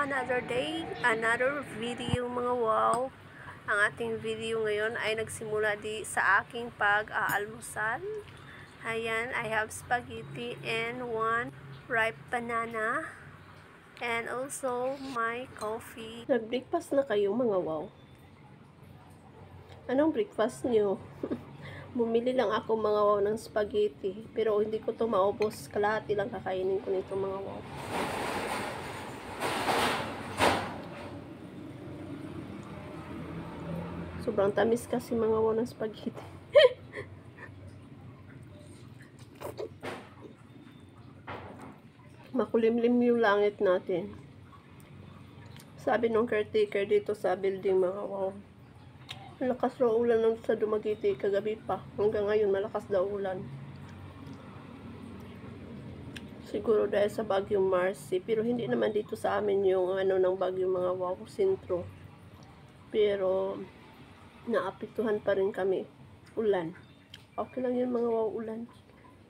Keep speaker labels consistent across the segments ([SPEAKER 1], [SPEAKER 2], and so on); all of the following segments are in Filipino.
[SPEAKER 1] Another day, another video mga wow. Ang ating video ngayon ay nagsimula sa aking pag-aalmusal. Ayan, I have spaghetti and one ripe banana. And also my coffee. Nag-breakfast na kayo mga wow. Anong breakfast niyo? Bumili lang ako mga wow ng spaghetti. Pero hindi ko to maubos. Kalahati lang kakainin ko nito mga wow. Sobrang tamis kasi mga wow ng spaghetti. Makulimlim yung langit natin. Sabi nung caretaker dito sa building mga wow. Malakas raw ulan ng sa Dumaguete kagabi pa. Hanggang ngayon malakas daw ulan. Siguro dahil sa bagyong Marcy. Pero hindi naman dito sa amin yung ng bagyong mga wow sentro. Pero naapektuhan pa rin kami. Ulan. Okay lang yun mga wow ulan.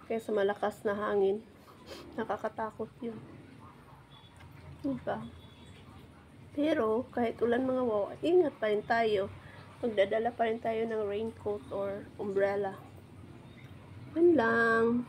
[SPEAKER 1] Kaysa malakas na hangin. Nakakatakot yun. Diba? Pero kahit ulan mga wow, ingat pa rin tayo. Magdadala pa rin tayo ng raincoat or umbrella. Yun lang.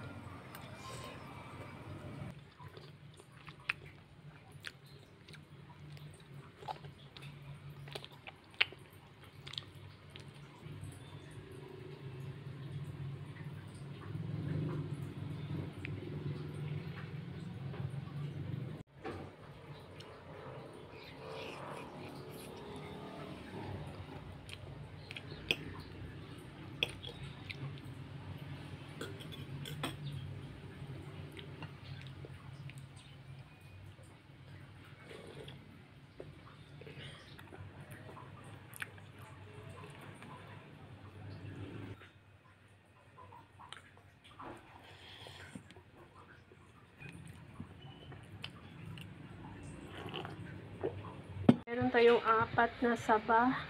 [SPEAKER 1] Meron tayong 4 na saba,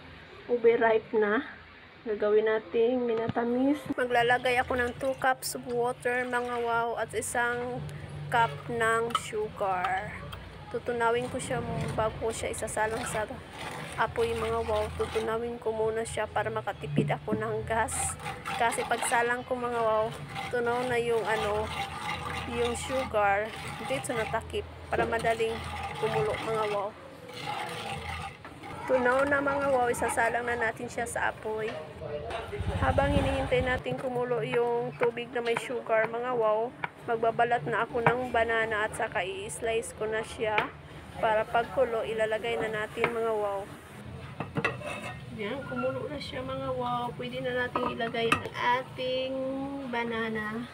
[SPEAKER 1] ube ripe na. Gagawin natin minatamis. Maglalagay ako ng 2 cups of water mga wow at 1 cup ng sugar. Tutunawin ko siya bago ko siya isasalang sa apoy mga wow. Tutunawin ko muna siya para makatipid ako ng gas. Kasi pagsalang ko mga wow, tunaw na yung yung sugar dito natakip para madaling kumulo mga wow. Tunaw na mga wow, isasalang na natin siya sa apoy. Habang hinihintay natin kumulo yung tubig na may sugar mga wow, magbabalat na ako ng banana at saka i-slice ko na siya para pagkulo ilalagay na natin mga wow. Yan, kumulo na siya mga wow. Pwede na natin ilagay ang ating banana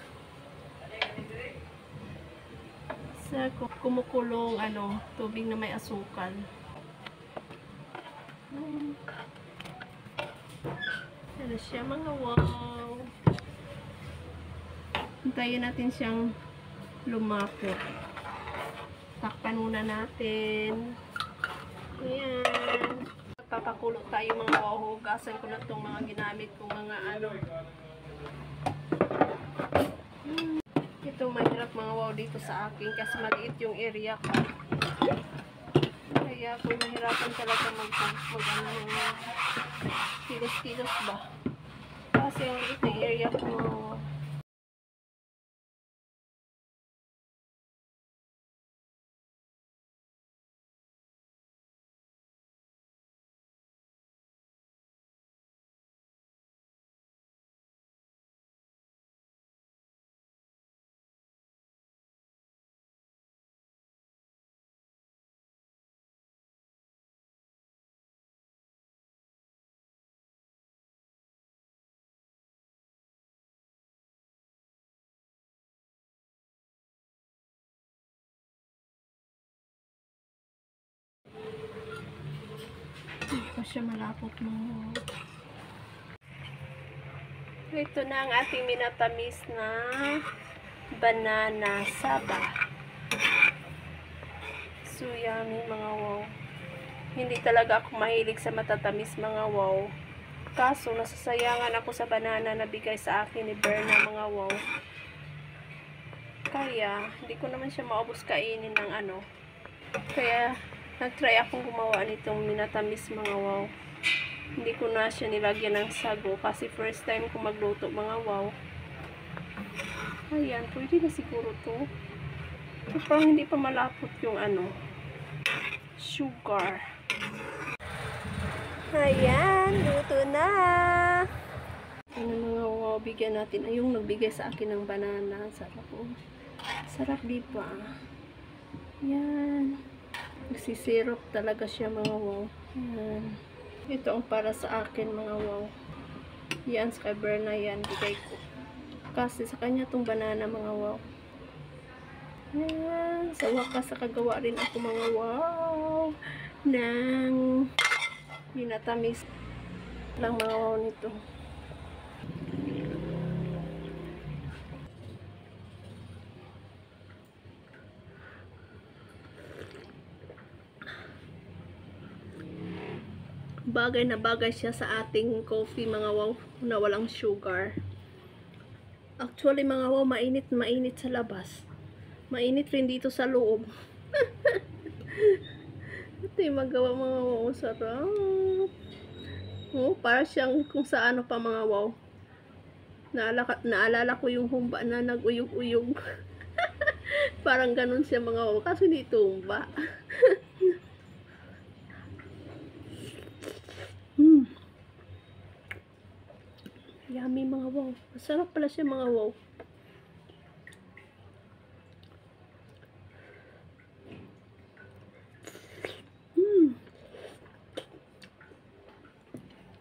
[SPEAKER 1] sa kumukulong tubig na may asukal. Yan na siya mga wow. Hintayin natin siyang lumapot. Takpan muna natin. Ayan. Papakulo tayo mga wow. Hugasan ko na itong mga ginamit kong mga Ito mahirap mga wow dito sa akin kasi maliit yung area ko. Kaya ako nahirapan talaga kilos-kilos ba. Kasi yung liit na area ko. Hindi pa siya malapot mo. Ito na ang ating minatamis na banana saba. So yummy mga wow. Hindi talaga ako mahilig sa matatamis mga wow. Kaso nasasayangan ako sa banana na bigay sa akin ni Berna mga wow. Kaya hindi ko naman siya maubos kainin ng Kaya Nag-try akong gumawa nitong minatamis mga wow. Hindi ko na siya nilagyan ng sago kasi first time ko magluto mga wow. Ayan, pwede na siguro to. So, parang hindi pa malapot yung sugar. Ayan, luto na. Mga wow, bigyan natin. Ay, yung nagbigay sa akin ng banana. Sarap po. Sarap di ba? Yan. Nagsisirop talaga siya mga wow. Yan. Ito ang para sa akin mga wow. Yan, sa kay Berna yan. Bigay ko. Kasi sa kanya tong banana mga wow. Yan. Sa wakas nakagawa rin ako mga wow. Ng minatamis lang mga wow nito. Bagay na bagay siya sa ating coffee mga wow na walang sugar. Actually mga wow, mainit sa labas. Mainit rin dito sa loob. Ito yung magawa mga wow, sarap. Oh, para siyang kung sa ano pa mga wow. Naalala ko yung humba na nag-uyog-uyog. Parang ganun siya mga wow, kaso hindi tumba. Yummy mga wow. Masarap pala siya mga wow.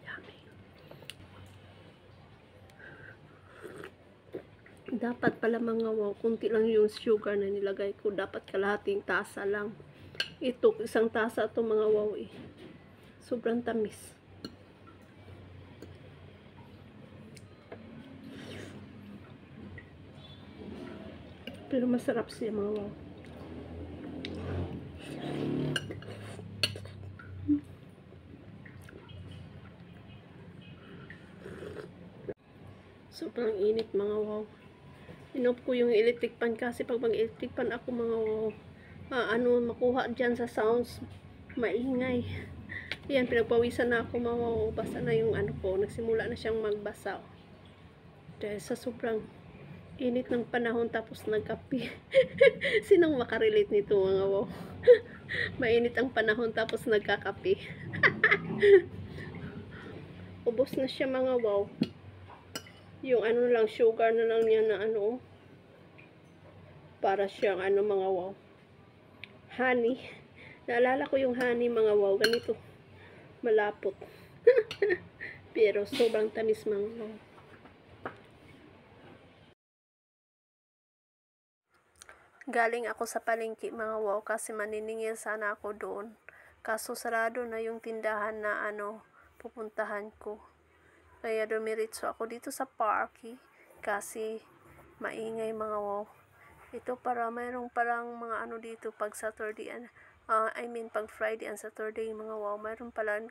[SPEAKER 1] Yummy. Dapat pala mga wow, kunti lang yung sugar na nilagay ko. Dapat kalahating tasa lang. Ito, isang tasa ito mga wow eh. Sobrang tamis. Pero masarap siya mga wow. Sobrang init mga wow. Inop ko yung electric pan kasi pag mag-electric pan ako mga wow, makuha dyan sa sounds, maingay. Ayan, pinagpawisan na ako mga wow. Basta na yung ko, nagsimula na siyang magbasa. Dahil sa sobrang init ng panahon tapos nagkape. Sinong makarelate nito mga wow? Mainit ang panahon tapos nagkakape. Ubos na siya mga wow. Yung lang, sugar na lang niya na para siyang mga wow. Honey. Naalala ko yung honey mga wow. Ganito. Malapot. Pero sobrang tamis mga wow. Galing ako sa palengke mga wow kasi maniningil sana ako doon. Kaso sarado na yung tindahan na pupuntahan ko. Kaya dumiretso ako dito sa parky kasi maingay mga wow. Ito mayroong parang mga dito pag Saturday pag Friday and Saturday mga wow. Mayroon pala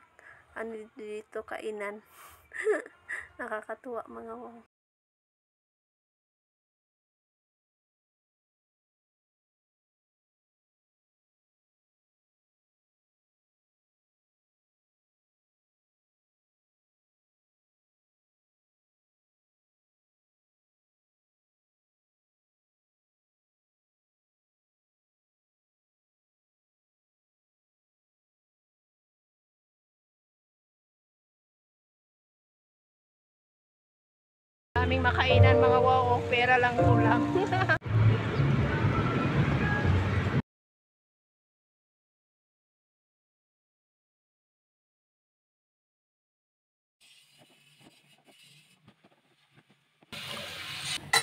[SPEAKER 1] dito kainan. Nakakatuwa mga wow. Aming makainan mga wow, pera lang kulang.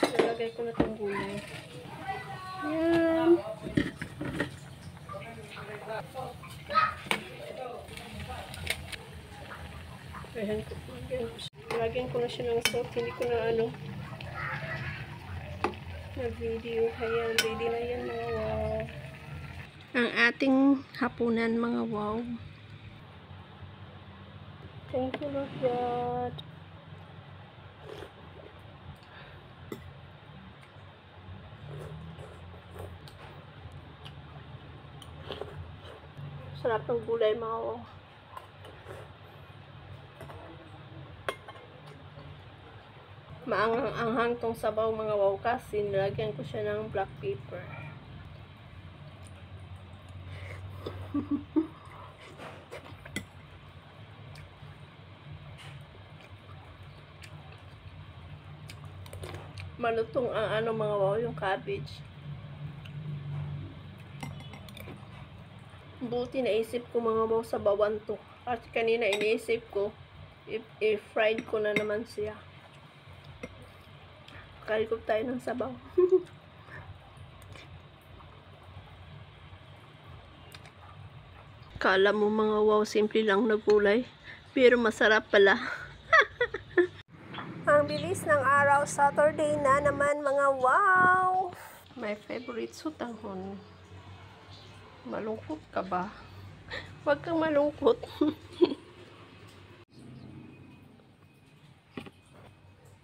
[SPEAKER 1] Nalagay ko na itong gulay. Yan. Lagyan ko na siya ng salt. Hindi ko na nag-video. Ayan, ready na yan mga wow. Ang ating hapunan mga wow. Thank you Lord God. Sarap ng gulay, mga wow. Maanghang tong sabaw, mga wow, kasi nilagyan ko siya ng black pepper. Malutong ang mga wow, yung cabbage. Buti naisip ko, mga wow, sa bawan to. Kasi kanina iniisip ko, i-fried ko na naman siya. Kalikop tayo ng sabaw. Kala mo, mga wow, simple lang na gulay, pero masarap pala. Ang bilis ng araw, Saturday na naman, mga wow! My favorite sutanghon. Malungkot ka ba? Huwag kang malungkot.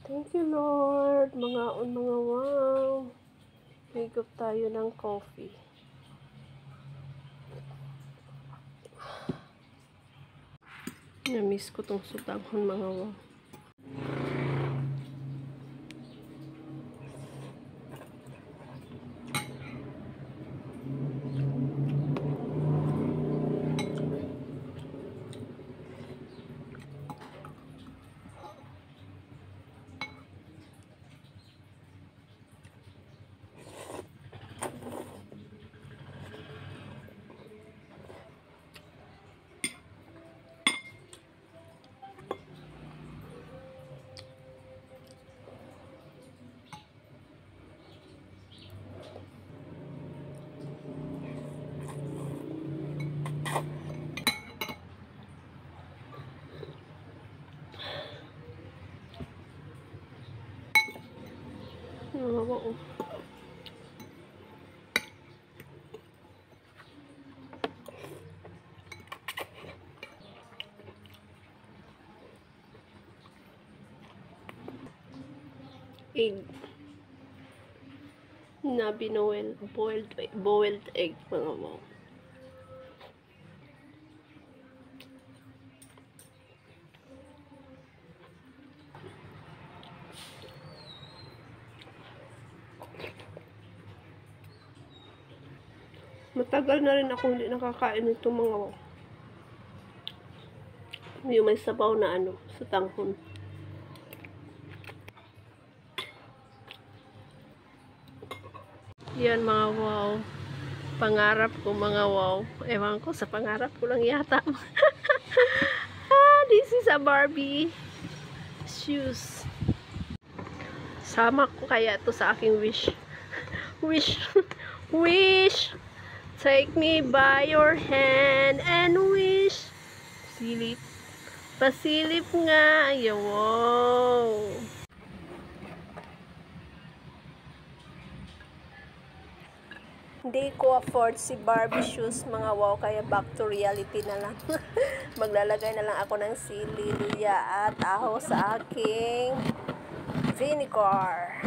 [SPEAKER 1] Thank you, Lord. Mga wow. Higop tayo ng coffee. Na-miss ko tong sutanghon, mga wow. Oo. Egg na boiled egg, mga wow. Matagal na rin ako hindi nakakain nito, mga wow. Yung may sabaw na sutanghon. Yan, mga wow. Pangarap ko, mga wow. Ewan ko, sa pangarap ko lang yata. This is a Barbie shoes. Sama ko kaya to sa aking wish. Wish. Take me by your hand and wish. Silip. Pasilip nga. Ay, wow. Hindi ko afford si Barbie shoes, mga wow, kaya back to reality na lang. Maglalagay na lang ako ng sili, luya at aho sa aking vinegar.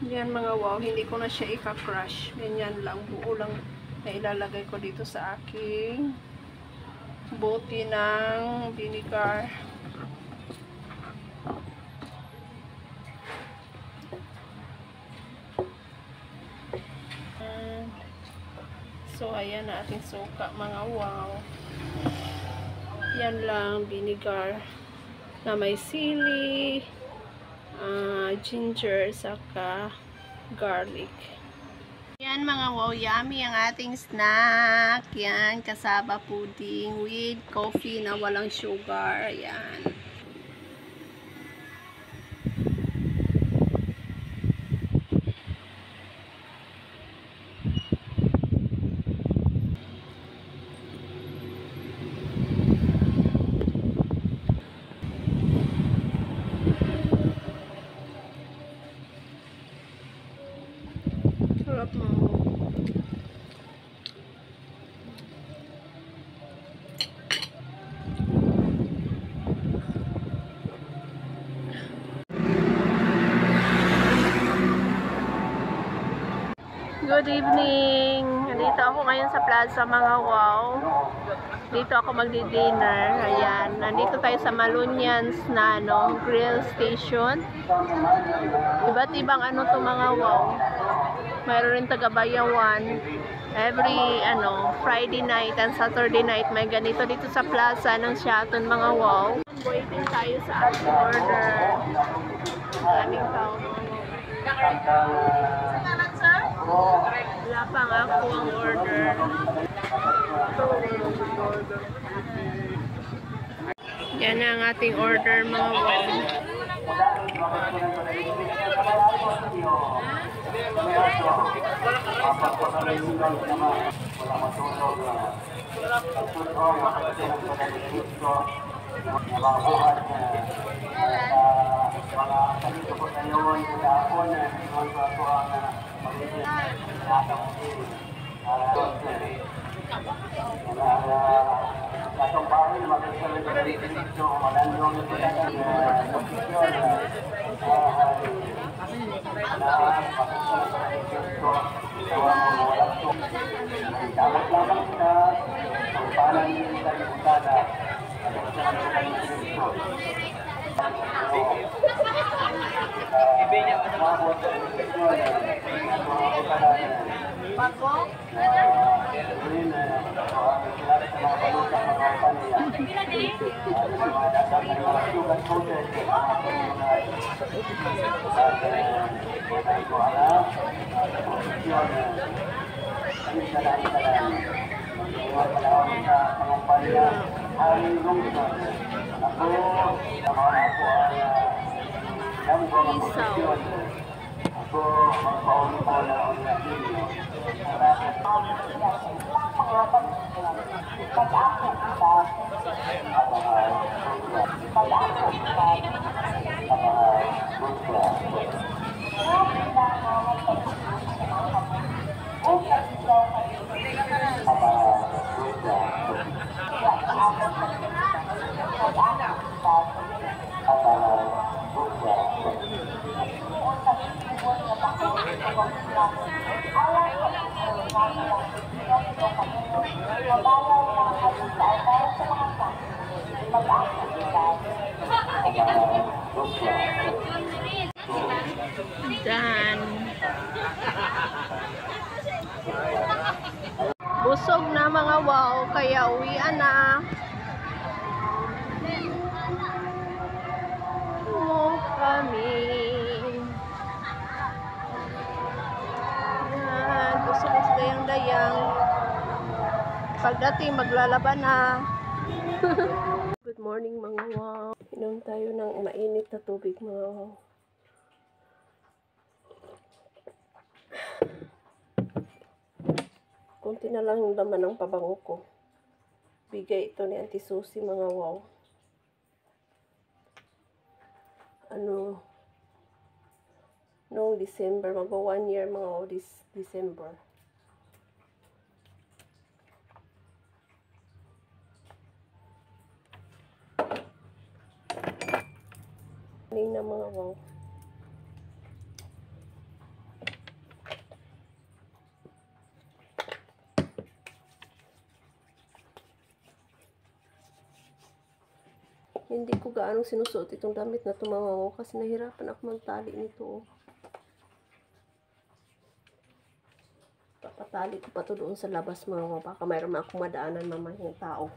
[SPEAKER 1] Yan, mga wow, hindi ko na siya ika-crush. Ganyan lang, buo lang na ilalagay ko dito sa aking bote ng vinegar. So, ayan na ating suka, mga wow. Yan lang, vinegar na may sili, ginger, saka garlic. Yan, mga wow, yummy ang ating snack. Yan, cassava pudding with coffee na walang sugar. Yan. Sarap mo. Good evening! Nandito ako ngayon sa Plaza Mga Wow. Dito ako magdi-dinner. Ayan. Nandito tayo sa Malunians na grill station. Iba't ibang to Mga Wow. Mayroon rin taga Bayawan. Every Friday night and Saturday night may ganito dito sa plaza ng Shaton Mga Wow. Waiting tayo sa ating order. Daming tao. Wala pa nga ako ang order. Yan ang ating order mga wow. Dan busog na mga wow, kaya uwian na. Kami. Yan, busog na dayang-dayang. Pagdating maglalaban na. Good morning mga wow. Inom tayo ng mainit na tubig mga wow. Kunti na lang yung laman ng pabango ko. Bigay ito ni Auntie Susie mga wow. Noong December, magwa 1 year mga wow, this December. Na mga wow. Hindi ko gaano sinusuot itong damit na tumangaw kasi nahirapan ako magtali nito. Papatali ko pa to doon sa labas mga wow. Baka mayroon akong madaanan mamayang tao.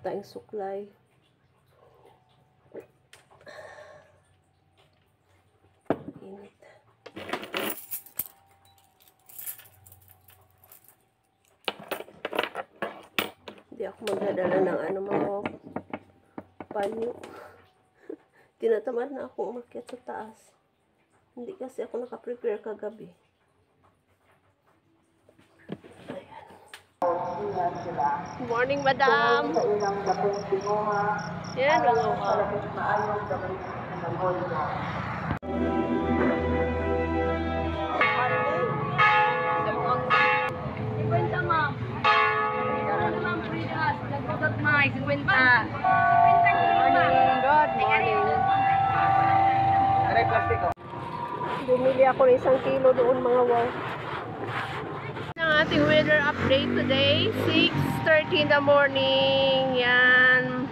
[SPEAKER 1] Tayong suklay. Init. Hindi ako magdadala ng mga panyo. Tinatamad na ako umakyat sa taas. Hindi kasi ako nakaprepare kagabi. Good morning, madam. Yan, mga wow. Good morning. Bumili ako ng 1 kilo doon mga wow. Ang ating weather update today, 6:30 in the morning. Yan.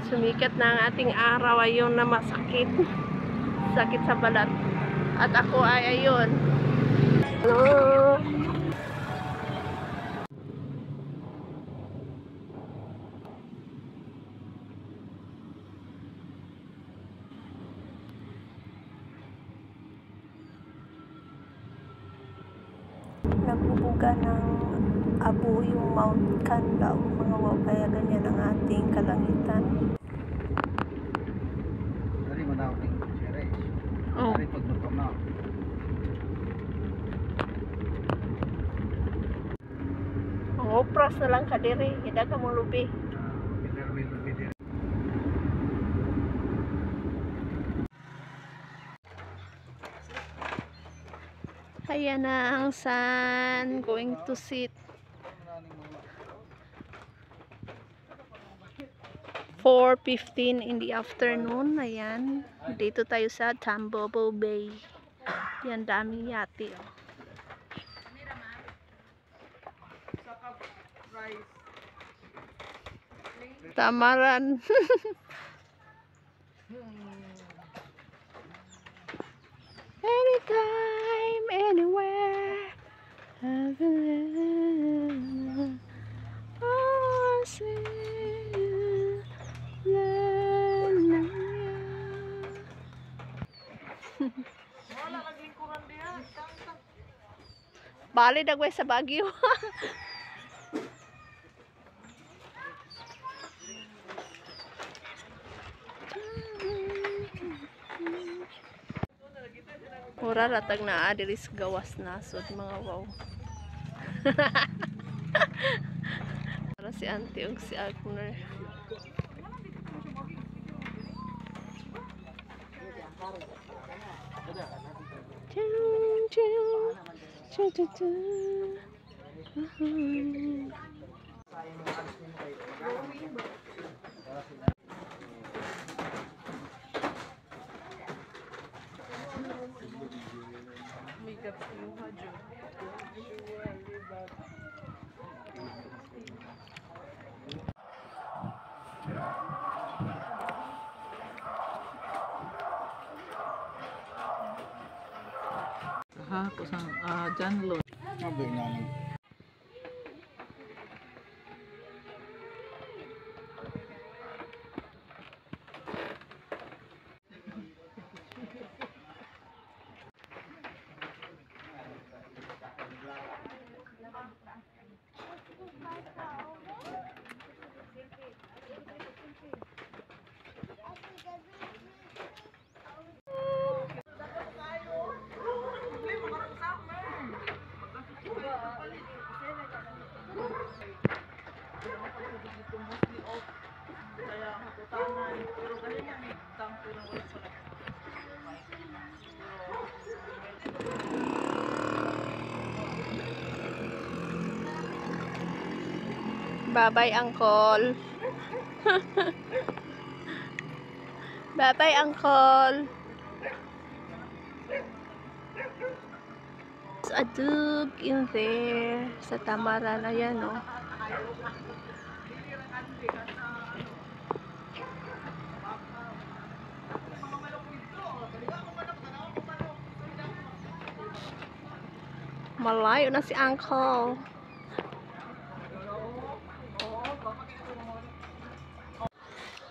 [SPEAKER 1] Sumikat na ang ating araw. Ayun na masakit. Sakit sa balat. At ako ay ayun. Hello. Nagbubuga ng abo yung Mount Canlaw mga wow, kaya ganyan ang ating kalangitan.
[SPEAKER 2] Dari mana uting series.
[SPEAKER 1] Oh.
[SPEAKER 2] Dari pagluto na.
[SPEAKER 1] Opras na lang kadiri, hindi ka mong lubi.
[SPEAKER 2] Bider.
[SPEAKER 1] Ayan na ang sun, going to sit. 4:15 in the afternoon. Ayan, dito tayo sa Tambobo Bay. Yan, daming yati. Oh. Tamaran. Anytime, anywhere. Oh, bali dagway sa Baguio. Ora ratag na diri sa gawas nasod mga wow. Para si Auntie ug si Agner.
[SPEAKER 3] Kusang John Lo.
[SPEAKER 2] Mabi na lang.
[SPEAKER 1] Bye-bye, Uncle. Bye-bye, Uncle. There's a dog in there. Sa Tamaran. Ayan, oh. Malayo na si Uncle.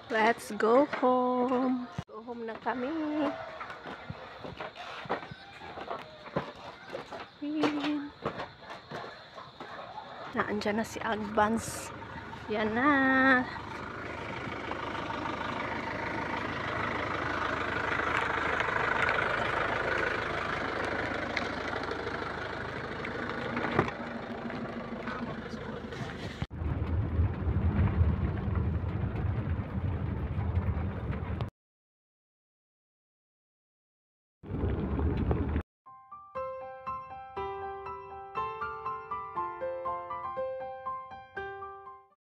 [SPEAKER 1] Let's go home. Go home na kami. Naandyan na si Advance. Yan na.